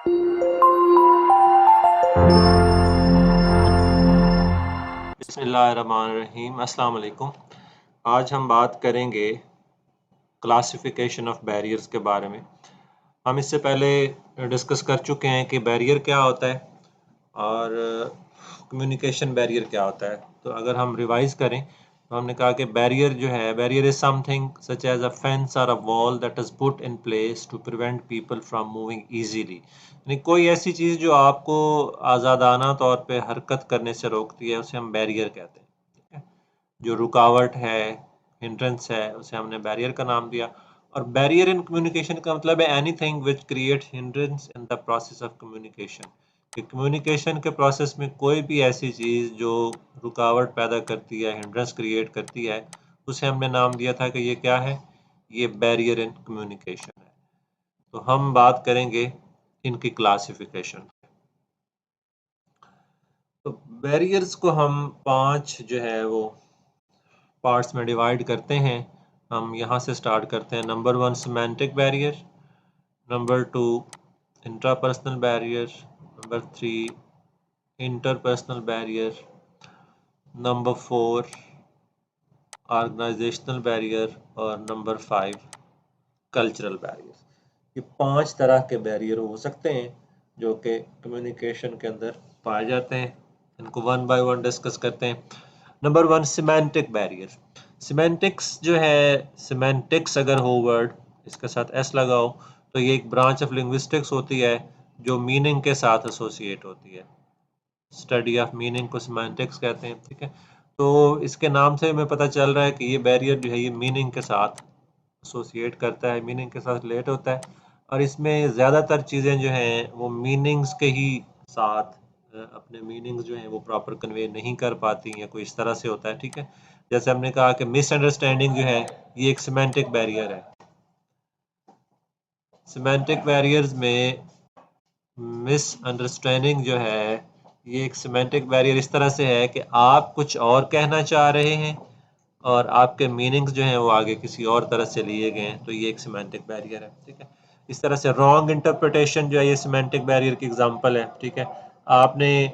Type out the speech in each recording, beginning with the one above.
बिस्मिल्लाहिर्रहमानिर्रहीम, अस्सलाम वालेकुम। आज हम बात करेंगे क्लासिफिकेशन ऑफ बैरियर्स के बारे में। हम इससे पहले डिस्कस कर चुके हैं कि बैरियर क्या होता है और कम्युनिकेशन बैरियर क्या होता है। तो अगर हम रिवाइज करें तो हमने कहा कि बैरियर जो है, barrier is something such as a fence और a wall that is put in place to prevent people from moving easily. यानी कोई ऐसी चीज़ जो आपको आज़ादाना तौर पे हरकत करने से रोकती है, उसे हम बैरियर कहते हैं। ठीक है, जो रुकावट है, हिंड्रेंस है, उसे हमने बैरियर का नाम दिया। और बैरियर इन कम्युनिकेशन का मतलब है anything which creates hindrance in the process of communication. कि कम्युनिकेशन के प्रोसेस में कोई भी ऐसी चीज़ जो रुकावट पैदा करती है, हिंड्रेंस क्रिएट करती है, उसे हमने नाम दिया था कि ये क्या है, ये बैरियर इन कम्युनिकेशन है। तो हम बात करेंगे इनकी क्लासिफिकेशन। तो बैरियर्स को हम 5 जो है वो पार्ट्स में डिवाइड करते हैं। हम यहाँ से स्टार्ट करते हैं। Number 1 semantic barrier, number 2 intrapersonal barrier, number 3 interpersonal barrier, number 4 organizational barrier और नंबर 5 कल्चरल बैरियर। ये 5 तरह के बैरियर हो सकते हैं जो कि कम्युनिकेशन के अंदर पाए जाते हैं। इनको वन बाय वन डिस्कस करते हैं। Number 1 semantic barrier. सिमेंटिक्स जो है, सिमेंटिक्स अगर हो वर्ड, इसके साथ एस लगाओ, तो ये एक ब्रांच ऑफ लिंग्विस्टिक्स होती है जो मीनिंग के साथ एसोसिएट होती है। स्टडी ऑफ मीनिंग को सिमेंटिक्स कहते हैं। ठीक है, तो इसके नाम से हमें पता चल रहा है कि ये बैरियर जो है ये मीनिंग के साथ एसोसिएट करता है, मीनिंग के साथ रिलेट होता है। और इसमें ज़्यादातर चीज़ें जो हैं वो मीनिंग्स के ही साथ अपने मीनिंग्स जो हैं वो प्रॉपर कन्वे नहीं कर पाती या कोई इस तरह से होता है। ठीक है, जैसे हमने कहा कि मिसअंडरस्टैंडिंग जो है ये एक सिमेंटिक बैरियर है। सिमेंटिक बैरियर्स में मिसअंडरस्टैंडिंग जो है ये एक सिमेंटिक बैरियर इस तरह से है कि आप कुछ और कहना चाह रहे हैं और आपके मीनिंग्स जो हैं वो आगे किसी और तरह से लिए गए हैं, तो ये एक सिमेंटिक बैरियर है। ठीक है, इस तरह से रॉन्ग इंटरप्रिटेशन जो है ये सिमेंटिक बैरियर की एग्जांपल है। ठीक है, आपने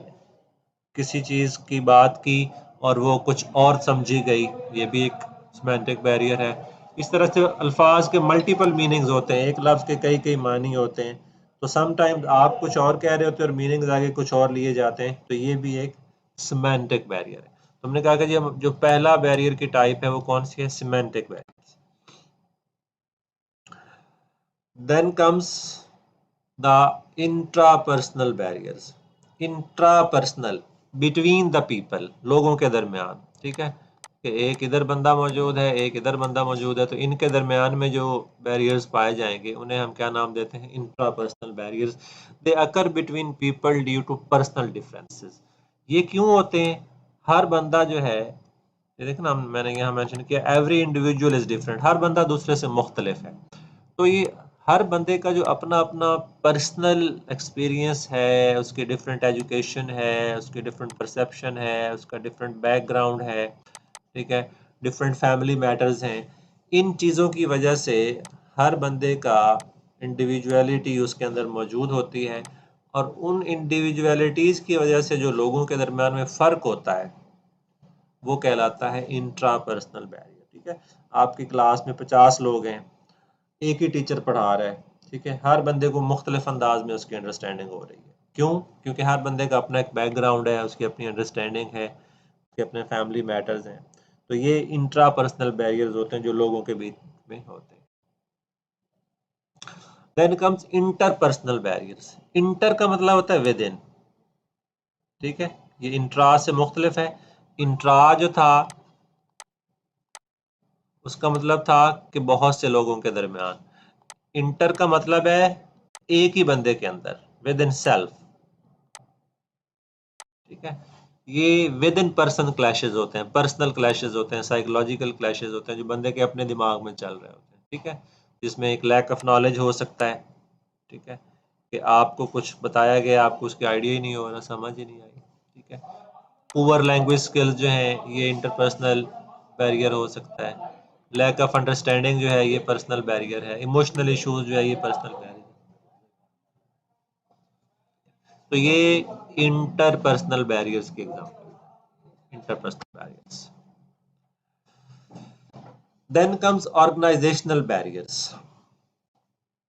किसी चीज़ की बात की और वो कुछ और समझी गई, ये भी एक सिमेंटिक बैरियर है। इस तरह से अल्फाज के मल्टीपल मीनिंग्स होते हैं, एक लफ्ज़ के कई कई मानी होते हैं, तो समटाइम्स आप कुछ और कह रहे होते हैं और मीनिंग्स आगे कुछ और लिए जाते हैं, तो ये भी एक सिमेंटिक बैरियर है। हमने कहा कि जो पहला बैरियर की टाइप है वो कौन सी है, semantic barrier. Then comes the intrapersonal barriers. Intrapersonal, between the people, लोगों के दरमियान। ठीक है, कि एक इधर बंदा मौजूद है, एक इधर बंदा मौजूद है, तो इनके दरमियान में जो बैरियर्स पाए जाएंगे उन्हें हम क्या नाम देते हैं, intrapersonal barriers. They occur between people due to personal differences. ये क्यों होते हैं, हर बंदा जो है, ये देखना मैंने यहाँ मेंशन किया, एवरी इंडिविजुअल इज डिफरेंट, हर बंदा दूसरे से मुख्तलिफ है। तो ये हर बंदे का जो अपना अपना पर्सनल एक्सपीरियंस है, उसकी डिफरेंट एजुकेशन है, उसकी डिफरेंट परसेप्शन है, उसका डिफरेंट बैकग्राउंड है। ठीक है, डिफरेंट फैमिली मैटर्स हैं। इन चीज़ों की वजह से हर बंदे का इंडिविजुअलिटी उसके अंदर मौजूद होती है, और उन इंडिविजुअलिटीज़ की वजह से जो लोगों के दरमियान में फ़र्क होता है वो कहलाता है इंट्रापर्सनल बैरियर। ठीक है, आपकी क्लास में 50 लोग हैं, एक ही टीचर पढ़ा रहा है। ठीक है, हर बंदे को मुख्तलिफ अंदाज में उसकी अंडरस्टैंडिंग हो रही है। क्यों? क्योंकि हर बंदे का अपना एक बैकग्राउंड है, उसकी अपनी अंडरस्टैंडिंग है, उसके अपने फैमिली मैटर्स हैं। तो ये इंट्रा पर्सनल बैरियर्स होते हैं जो लोगों के बीच में होते हैं। Then comes interpersonal barriers. Inter का मतलब होता है विद इन। ठीक है, ये इंट्रा से मुख्तलिफ है। इंट्रा जो था उसका मतलब था कि बहुत से लोगों के दरमियान। इंटर का मतलब है एक ही बंदे के अंदर, विद इन सेल्फ। ठीक है, ये विद इन पर्सन क्लैशेज होते हैं, पर्सनल क्लैशेज होते हैं, साइकोलॉजिकल क्लैशेज होते हैं जो बंदे के अपने दिमाग में चल रहे होते हैं। ठीक है, जिसमें एक लैक ऑफ नॉलेज हो सकता है। ठीक है, कि आपको कुछ बताया गया, आपको उसकी आइडिया ही नहीं हो रहा, समझ ही नहीं आई। ठीक है, पुअर लैंग्वेज स्किल्स जो हैं ये इंटरपर्सनल बैरियर हो सकता है। लैक ऑफ अंडरस्टैंडिंग जो है ये पर्सनल बैरियर है। इमोशनल इश्यूज जो है ये पर्सनल बैरियर। तो ये इंटरपर्सनल बैरियर्स के example, interpersonal barriers. Then comes organizational barriers,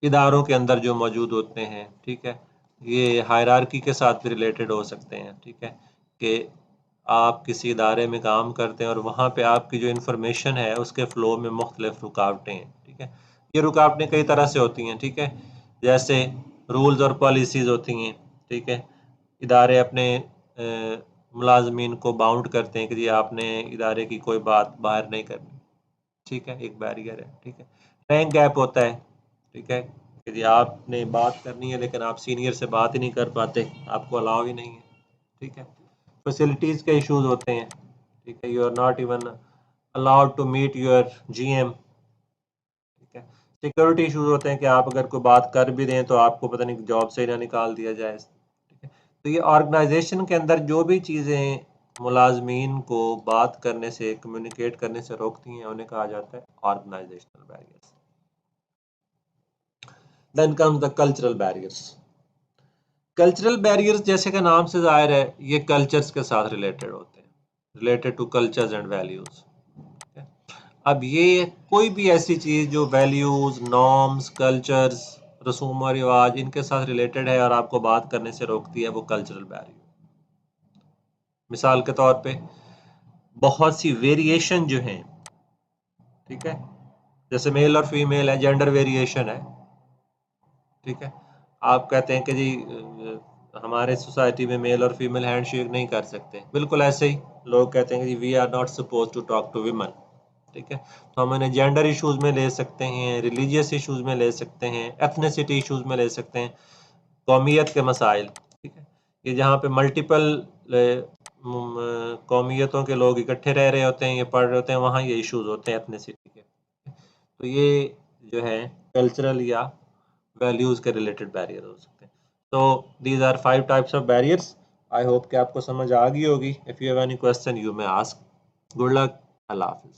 इदारों के अंदर जो मौजूद होते हैं, ठीक है, ये हायरार्की के साथ भी रिलेटेड हो सकते हैं, ठीक है, कि आप किसी इदारे में काम करते हैं और वहाँ पे आपकी जो इन्फॉर्मेशन है उसके फ़्लो में मुख्तलिफ रुकावटें हैं, ठीक है। ये रुकावटें कई तरह से होती हैं, ठीक है, जैसे रूल्स और पॉलिसीज़ होती हैं, ठीक है, इदारे अपने मुलाजमीन को बाउंड करते हैं कि जी आपने इदारे की कोई बात बाहर नहीं करनी, ठीक है, एक बैरियर है, ठीक है। रैंक गैप होता है, ठीक है, कि जी आपने बात करनी है लेकिन आप सीनियर से बात ही नहीं कर पाते, आपको अलाउ ही नहीं है, ठीक है। फैसिलिटीज़ के इश्यूज होते हैं, ठीक है, you are not even allowed to meet your GM, ठीक है। सिक्योरिटी इश्यूज होते हैं कि आप अगर कोई बात कर भी दें तो आपको पता नहीं जॉब से ना निकाल दिया जाए, ठीक है। तो ये ऑर्गेनाइजेशन के अंदर जो भी चीज़ें मुलाजमीन को बात करने से, कम्युनिकेट करने से रोकती हैं, उन्हें कहा जाता है organizational barriers. Then comes the cultural barriers. Cultural barriers जैसे का नाम से जाहिर है, ये कल्चर्स के साथ रिलेटेड होते हैं, related to cultures and values. अब ये कोई भी ऐसी चीज़ जो वैल्यूज, नॉर्म्स, कल्चर्स, रसूम और रिवाज इनके साथ रिलेटेड है और आपको बात करने से रोकती है, वो कल्चरल बैरियर। मिसाल के तौर पे बहुत सी वेरिएशन जो हैं, ठीक है, जैसे मेल और फीमेल है, जेंडर वेरिएशन है, ठीक है। आप कहते हैं कि जी हमारे सोसाइटी में मेल और फीमेल हैंडशेक नहीं कर सकते, बिल्कुल ऐसे ही लोग कहते हैं कि जी we are not suppose to talk to women, ठीक है। तो हम इन्हें जेंडर इश्यूज में ले सकते हैं, रिलीजियस इश्यूज में ले सकते हैं, एथनिसिटी इश्यूज में ले सकते हैं, कौमियत के मसाइल, ठीक है। ये जहाँ पे मल्टीपल कौमियतों के लोग इकट्ठे रह रहे होते हैं, ये पढ़ रहे होते हैं, वहाँ ये इश्यूज होते हैं एथनिसिटी के। तो ये जो है कल्चरल या वैल्यूज के रिलेटेड बैरियर हो सकते हैं। तो these are 5 types of barriers. I hope कि आपको समझ आ गई होगी। If you have any question you may ask. Good luck. अल्लाह हाफिज।